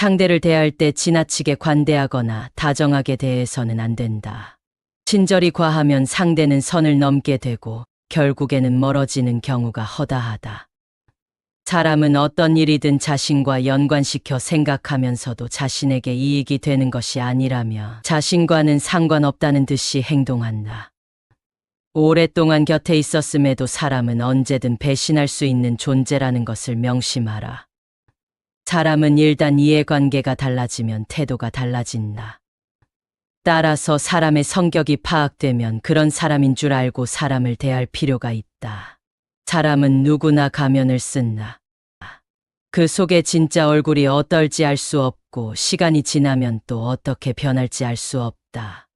상대를 대할 때 지나치게 관대하거나 다정하게 대해서는 안 된다. 친절이 과하면 상대는 선을 넘게 되고 결국에는 멀어지는 경우가 허다하다. 사람은 어떤 일이든 자신과 연관시켜 생각하면서도 자신에게 이익이 되는 것이 아니라며 자신과는 상관없다는 듯이 행동한다. 오랫동안 곁에 있었음에도 사람은 언제든 배신할 수 있는 존재라는 것을 명심하라. 사람은 일단 이해관계가 달라지면 태도가 달라진다. 따라서 사람의 성격이 파악되면 그런 사람인 줄 알고 사람을 대할 필요가 있다. 사람은 누구나 가면을 쓴다. 그 속에 진짜 얼굴이 어떨지 알 수 없고 시간이 지나면 또 어떻게 변할지 알 수 없다.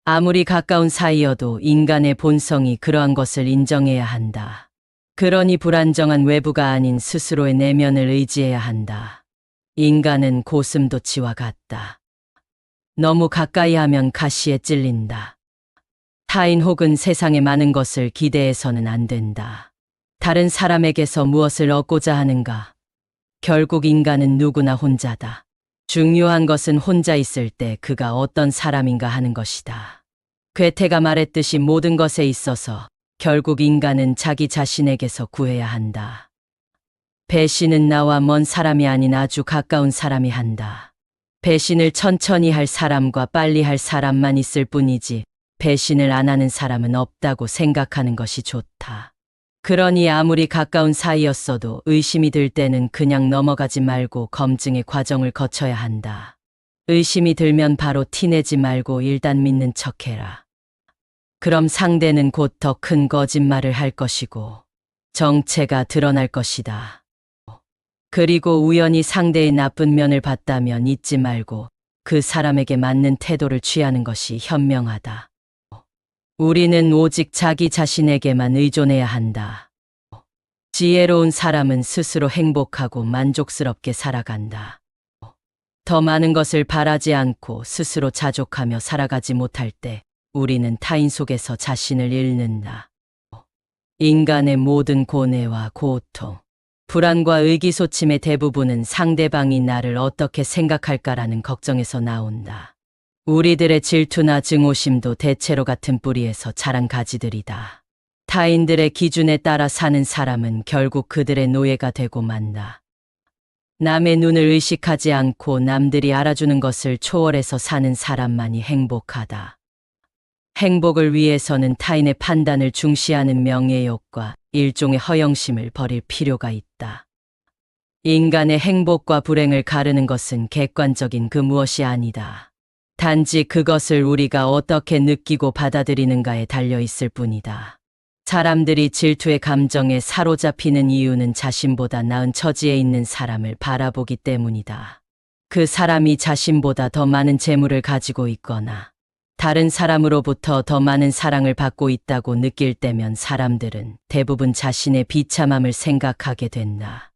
아무리 가까운 사이여도 인간의 본성이 그러한 것을 인정해야 한다. 그러니 불안정한 외부가 아닌 스스로의 내면을 의지해야 한다. 인간은 고슴도치와 같다. 너무 가까이 하면 가시에 찔린다. 타인 혹은 세상에 많은 것을 기대해서는 안 된다. 다른 사람에게서 무엇을 얻고자 하는가? 결국 인간은 누구나 혼자다. 중요한 것은 혼자 있을 때 그가 어떤 사람인가 하는 것이다. 괴테가 말했듯이 모든 것에 있어서 결국 인간은 자기 자신에게서 구해야 한다. 배신은 나와 먼 사람이 아닌 아주 가까운 사람이 한다. 배신을 천천히 할 사람과 빨리 할 사람만 있을 뿐이지 배신을 안 하는 사람은 없다고 생각하는 것이 좋다. 그러니 아무리 가까운 사이였어도 의심이 들 때는 그냥 넘어가지 말고 검증의 과정을 거쳐야 한다. 의심이 들면 바로 티내지 말고 일단 믿는 척해라. 그럼 상대는 곧 더 큰 거짓말을 할 것이고 정체가 드러날 것이다. 그리고 우연히 상대의 나쁜 면을 봤다면 잊지 말고 그 사람에게 맞는 태도를 취하는 것이 현명하다. 우리는 오직 자기 자신에게만 의존해야 한다. 지혜로운 사람은 스스로 행복하고 만족스럽게 살아간다. 더 많은 것을 바라지 않고 스스로 자족하며 살아가지 못할 때 우리는 타인 속에서 자신을 잃는다. 인간의 모든 고뇌와 고통, 불안과 의기소침의 대부분은 상대방이 나를 어떻게 생각할까라는 걱정에서 나온다. 우리들의 질투나 증오심도 대체로 같은 뿌리에서 자란 가지들이다. 타인들의 기준에 따라 사는 사람은 결국 그들의 노예가 되고 만다. 남의 눈을 의식하지 않고 남들이 알아주는 것을 초월해서 사는 사람만이 행복하다. 행복을 위해서는 타인의 판단을 중시하는 명예욕과 일종의 허영심을 버릴 필요가 있다. 인간의 행복과 불행을 가르는 것은 객관적인 그 무엇이 아니다. 단지 그것을 우리가 어떻게 느끼고 받아들이는가에 달려 있을 뿐이다. 사람들이 질투의 감정에 사로잡히는 이유는 자신보다 나은 처지에 있는 사람을 바라보기 때문이다. 그 사람이 자신보다 더 많은 재물을 가지고 있거나 다른 사람으로부터 더 많은 사랑을 받고 있다고 느낄 때면 사람들은 대부분 자신의 비참함을 생각하게 된다.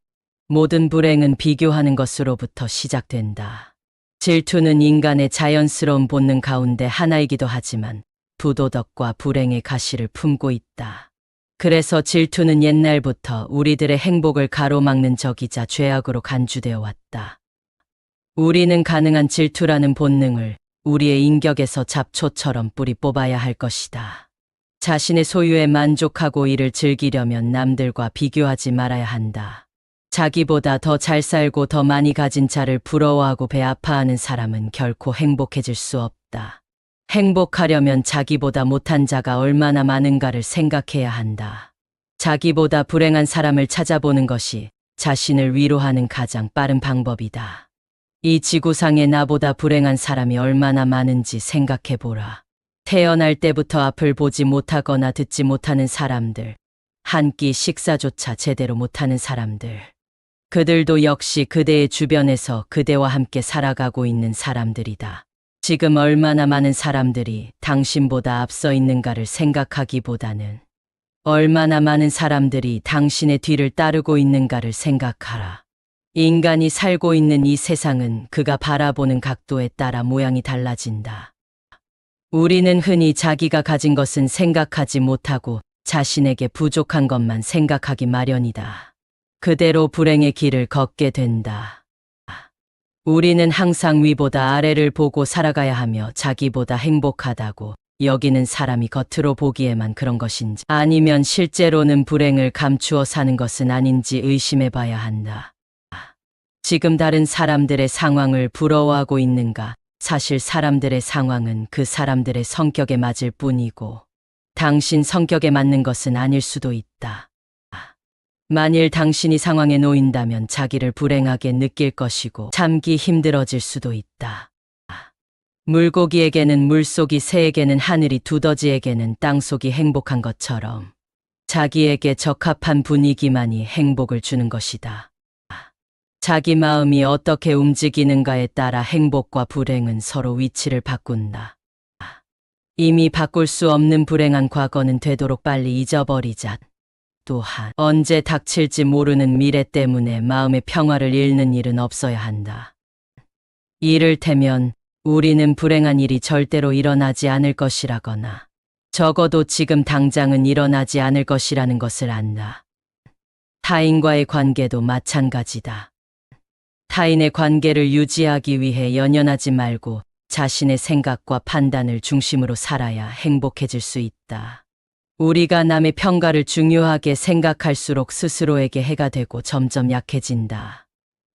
모든 불행은 비교하는 것으로부터 시작된다. 질투는 인간의 자연스러운 본능 가운데 하나이기도 하지만 부도덕과 불행의 가시를 품고 있다. 그래서 질투는 옛날부터 우리들의 행복을 가로막는 적이자 죄악으로 간주되어 왔다. 우리는 가능한 질투라는 본능을 우리의 인격에서 잡초처럼 뿌리 뽑아야 할 것이다. 자신의 소유에 만족하고 이를 즐기려면 남들과 비교하지 말아야 한다. 자기보다 더 잘 살고 더 많이 가진 자를 부러워하고 배 아파하는 사람은 결코 행복해질 수 없다. 행복하려면 자기보다 못한 자가 얼마나 많은가를 생각해야 한다. 자기보다 불행한 사람을 찾아보는 것이 자신을 위로하는 가장 빠른 방법이다. 이 지구상에 나보다 불행한 사람이 얼마나 많은지 생각해보라. 태어날 때부터 앞을 보지 못하거나 듣지 못하는 사람들, 한 끼 식사조차 제대로 못하는 사람들. 그들도 역시 그대의 주변에서 그대와 함께 살아가고 있는 사람들이다. 지금 얼마나 많은 사람들이 당신보다 앞서 있는가를 생각하기보다는 얼마나 많은 사람들이 당신의 뒤를 따르고 있는가를 생각하라. 인간이 살고 있는 이 세상은 그가 바라보는 각도에 따라 모양이 달라진다. 우리는 흔히 자기가 가진 것은 생각하지 못하고 자신에게 부족한 것만 생각하기 마련이다. 그대로 불행의 길을 걷게 된다. 우리는 항상 위보다 아래를 보고 살아가야 하며 자기보다 행복하다고 여기는 사람이 겉으로 보기에만 그런 것인지 아니면 실제로는 불행을 감추어 사는 것은 아닌지 의심해 봐야 한다. 지금 다른 사람들의 상황을 부러워하고 있는가? 사실 사람들의 상황은 그 사람들의 성격에 맞을 뿐이고 당신 성격에 맞는 것은 아닐 수도 있다. 만일 당신이 상황에 놓인다면 자기를 불행하게 느낄 것이고 참기 힘들어질 수도 있다. 물고기에게는 물속이, 새에게는 하늘이, 두더지에게는 땅속이 행복한 것처럼 자기에게 적합한 분위기만이 행복을 주는 것이다. 자기 마음이 어떻게 움직이는가에 따라 행복과 불행은 서로 위치를 바꾼다. 이미 바꿀 수 없는 불행한 과거는 되도록 빨리 잊어버리자. 또한 언제 닥칠지 모르는 미래 때문에 마음의 평화를 잃는 일은 없어야 한다. 이를테면 우리는 불행한 일이 절대로 일어나지 않을 것이라거나 적어도 지금 당장은 일어나지 않을 것이라는 것을 안다. 타인과의 관계도 마찬가지다. 타인의 관계를 유지하기 위해 연연하지 말고 자신의 생각과 판단을 중심으로 살아야 행복해질 수 있다. 우리가 남의 평가를 중요하게 생각할수록 스스로에게 해가 되고 점점 약해진다.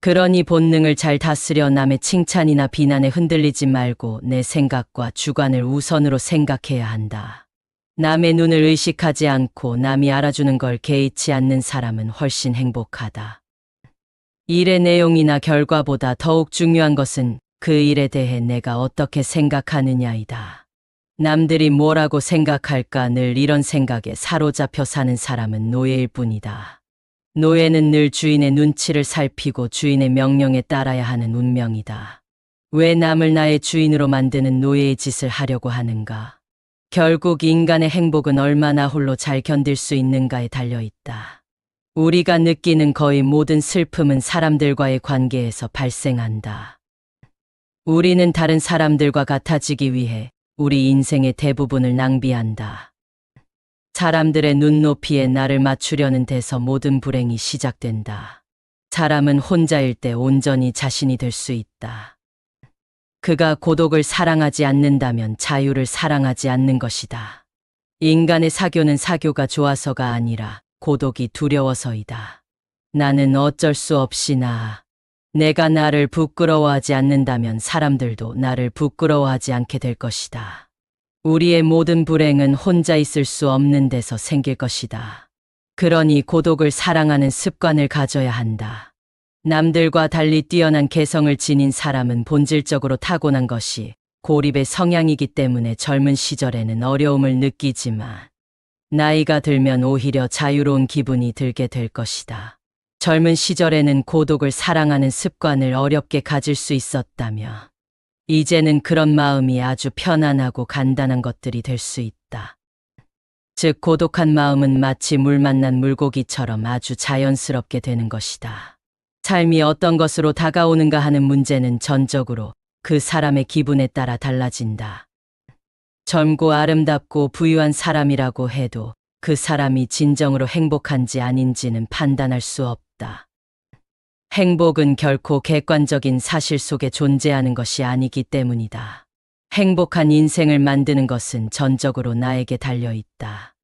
그러니 본능을 잘 다스려 남의 칭찬이나 비난에 흔들리지 말고 내 생각과 주관을 우선으로 생각해야 한다. 남의 눈을 의식하지 않고 남이 알아주는 걸 개의치 않는 사람은 훨씬 행복하다. 일의 내용이나 결과보다 더욱 중요한 것은 그 일에 대해 내가 어떻게 생각하느냐이다. 남들이 뭐라고 생각할까 늘 이런 생각에 사로잡혀 사는 사람은 노예일 뿐이다. 노예는 늘 주인의 눈치를 살피고 주인의 명령에 따라야 하는 운명이다. 왜 남을 나의 주인으로 만드는 노예의 짓을 하려고 하는가? 결국 인간의 행복은 얼마나 홀로 잘 견딜 수 있는가에 달려있다. 우리가 느끼는 거의 모든 슬픔은 사람들과의 관계에서 발생한다. 우리는 다른 사람들과 같아지기 위해 우리 인생의 대부분을 낭비한다. 사람들의 눈높이에 나를 맞추려는 데서 모든 불행이 시작된다. 사람은 혼자일 때 온전히 자신이 될 수 있다. 그가 고독을 사랑하지 않는다면 자유를 사랑하지 않는 것이다. 인간의 사교는 사교가 좋아서가 아니라 고독이 두려워서이다. 나는 어쩔 수 없이 내가 나를 부끄러워하지 않는다면 사람들도 나를 부끄러워하지 않게 될 것이다. 우리의 모든 불행은 혼자 있을 수 없는 데서 생길 것이다. 그러니 고독을 사랑하는 습관을 가져야 한다. 남들과 달리 뛰어난 개성을 지닌 사람은 본질적으로 타고난 것이 고립의 성향이기 때문에 젊은 시절에는 어려움을 느끼지만 나이가 들면 오히려 자유로운 기분이 들게 될 것이다. 젊은 시절에는 고독을 사랑하는 습관을 어렵게 가질 수 있었다며 이제는 그런 마음이 아주 편안하고 간단한 것들이 될 수 있다. 즉 고독한 마음은 마치 물 만난 물고기처럼 아주 자연스럽게 되는 것이다. 삶이 어떤 것으로 다가오는가 하는 문제는 전적으로 그 사람의 기분에 따라 달라진다. 젊고 아름답고 부유한 사람이라고 해도 그 사람이 진정으로 행복한지 아닌지는 판단할 수 없다. 행복은 결코 객관적인 사실 속에 존재하는 것이 아니기 때문이다. 행복한 인생을 만드는 것은 전적으로 나에게 달려있다.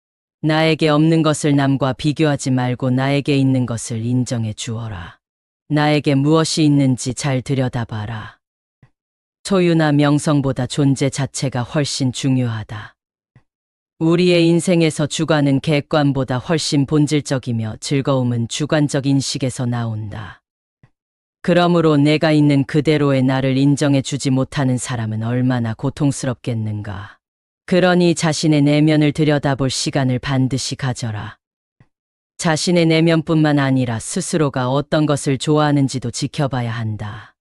나에게 없는 것을 남과 비교하지 말고 나에게 있는 것을 인정해 주어라. 나에게 무엇이 있는지 잘 들여다봐라. 소유나 명성보다 존재 자체가 훨씬 중요하다. 우리의 인생에서 주관은 객관보다 훨씬 본질적이며 즐거움은 주관적 인식에서 나온다. 그러므로 내가 있는 그대로의 나를 인정해 주지 못하는 사람은 얼마나 고통스럽겠는가. 그러니 자신의 내면을 들여다볼 시간을 반드시 가져라. 자신의 내면뿐만 아니라 스스로가 어떤 것을 좋아하는지도 지켜봐야 한다.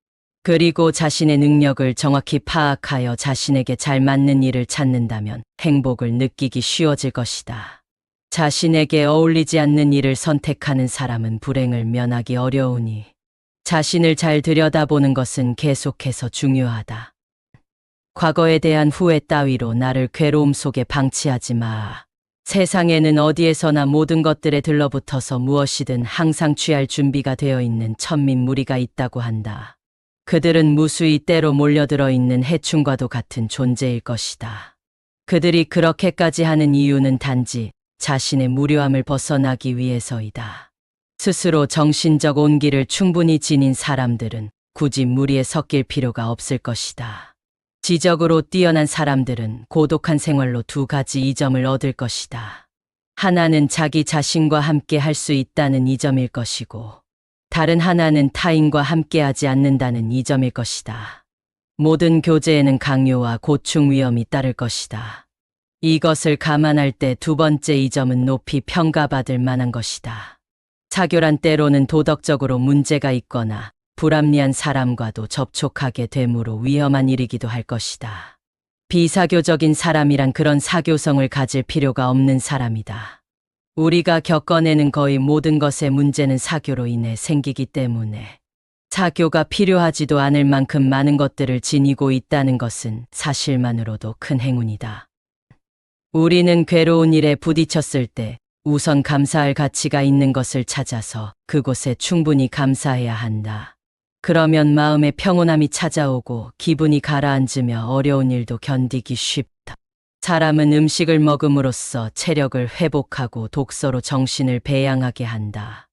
그리고 자신의 능력을 정확히 파악하여 자신에게 잘 맞는 일을 찾는다면 행복을 느끼기 쉬워질 것이다. 자신에게 어울리지 않는 일을 선택하는 사람은 불행을 면하기 어려우니 자신을 잘 들여다보는 것은 계속해서 중요하다. 과거에 대한 후회 따위로 나를 괴로움 속에 방치하지 마. 세상에는 어디에서나 모든 것들에 들러붙어서 무엇이든 항상 취할 준비가 되어 있는 천민무리가 있다고 한다. 그들은 무수히 때로 몰려들어 있는 해충과도 같은 존재일 것이다. 그들이 그렇게까지 하는 이유는 단지 자신의 무료함을 벗어나기 위해서이다. 스스로 정신적 온기를 충분히 지닌 사람들은 굳이 무리에 섞일 필요가 없을 것이다. 지적으로 뛰어난 사람들은 고독한 생활로 두 가지 이점을 얻을 것이다. 하나는 자기 자신과 함께 할 수 있다는 이점일 것이고, 다른 하나는 타인과 함께하지 않는다는 이점일 것이다. 모든 교제에는 강요와 고충 위험이 따를 것이다. 이것을 감안할 때 두 번째 이점은 높이 평가받을 만한 것이다. 사교란 때로는 도덕적으로 문제가 있거나 불합리한 사람과도 접촉하게 되므로 위험한 일이기도 할 것이다. 비사교적인 사람이란 그런 사교성을 가질 필요가 없는 사람이다. 우리가 겪어내는 거의 모든 것의 문제는 사교로 인해 생기기 때문에 사교가 필요하지도 않을 만큼 많은 것들을 지니고 있다는 것은 사실만으로도 큰 행운이다. 우리는 괴로운 일에 부딪혔을 때 우선 감사할 가치가 있는 것을 찾아서 그곳에 충분히 감사해야 한다. 그러면 마음의 평온함이 찾아오고 기분이 가라앉으며 어려운 일도 견디기 쉽다. 사람은 음식을 먹음으로써 체력을 회복하고 독서로 정신을 배양하게 한다.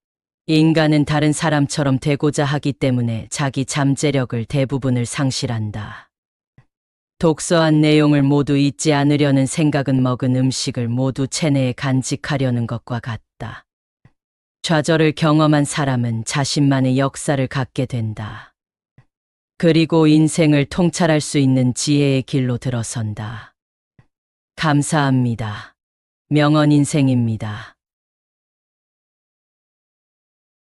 인간은 다른 사람처럼 되고자 하기 때문에 자기 잠재력을 대부분을 상실한다. 독서한 내용을 모두 잊지 않으려는 생각은 먹은 음식을 모두 체내에 간직하려는 것과 같다. 좌절을 경험한 사람은 자신만의 역사를 갖게 된다. 그리고 인생을 통찰할 수 있는 지혜의 길로 들어선다. 감사합니다. 명언 인생입니다.